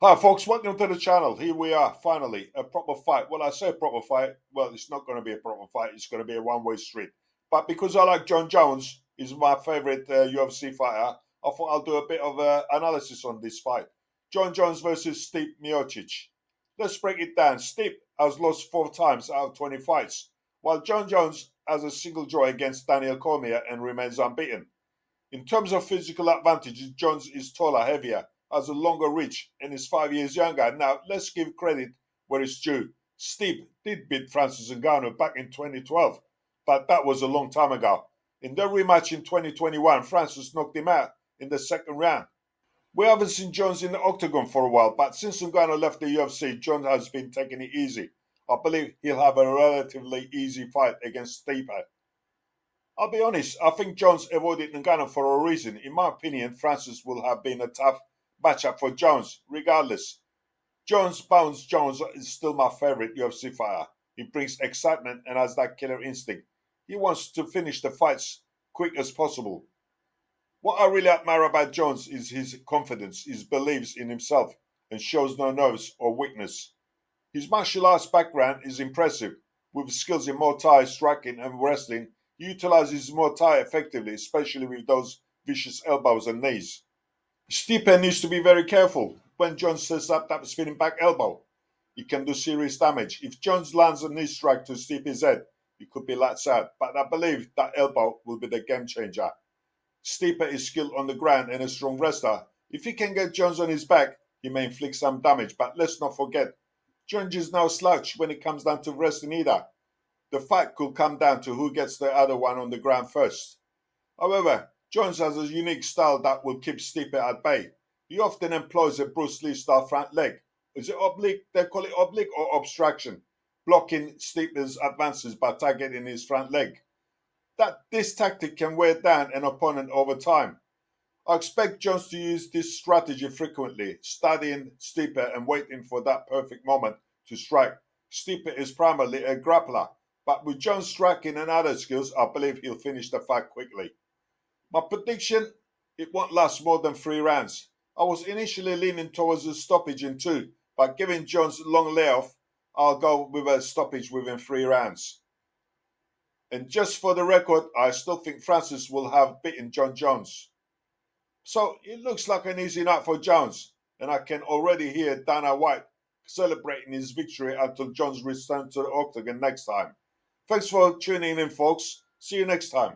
Hi folks, welcome to the channel. Here we are, finally, a proper fight. Well, I say proper fight, well, it's not going to be a proper fight, it's going to be a one-way street. But because I like Jon Jones, he's my favorite UFC fighter, I thought I'll do a bit of analysis on this fight. Jon Jones versus Stipe Miocic. Let's break it down. Stipe has lost 4 times out of 20 fights, while Jon Jones has a single draw against Daniel Cormier and remains unbeaten. In terms of physical advantage, Jones is taller, heavier, has a longer reach, and is 5 years younger. Now, let's give credit where it's due. Stipe did beat Francis Ngannou back in 2012, but that was a long time ago. In their rematch in 2021, Francis knocked him out in the second round. We haven't seen Jones in the octagon for a while, but since Ngannou left the UFC, Jones has been taking it easy. I believe he'll have a relatively easy fight against Stipe. I'll be honest, I think Jones avoided Ngannou for a reason. In my opinion, Francis will have been a tough matchup for Jones, regardless. Jones is still my favorite UFC fighter. He brings excitement and has that killer instinct. He wants to finish the fights quick as possible. What I really admire about Jones is his confidence, his beliefs in himself, and shows no nerves or weakness. His martial arts background is impressive. With skills in Muay Thai, striking, and wrestling, he utilizes Muay Thai effectively, especially with those vicious elbows and knees. Stipe needs to be very careful. When Jones sets up that spinning back elbow, it can do serious damage. If Jones lands a knee strike to Stipe's head, it could be lights out. But I believe that elbow will be the game changer. Stipe is skilled on the ground and a strong wrestler. If he can get Jones on his back, he may inflict some damage. But let's not forget, Jones is no slouch when it comes down to wrestling either. The fight could come down to who gets the other one on the ground first. However, Jones has a unique style that will keep Stipe at bay. He often employs a Bruce Lee style front leg. Is it oblique? They call it oblique or obstruction, blocking Stipe's advances by targeting his front leg. This tactic can wear down an opponent over time. I expect Jones to use this strategy frequently, studying Stipe and waiting for that perfect moment to strike. Stipe is primarily a grappler, but with Jones striking and other skills, I believe he'll finish the fight quickly. My prediction, it won't last more than 3 rounds. I was initially leaning towards a stoppage in 2, but given Jones' long layoff, I'll go with a stoppage within 3 rounds. And just for the record, I still think Francis will have beaten Jon Jones. So it looks like an easy night for Jones, and I can already hear Dana White celebrating his victory until Jones returns to the octagon next time. Thanks for tuning in, folks. See you next time.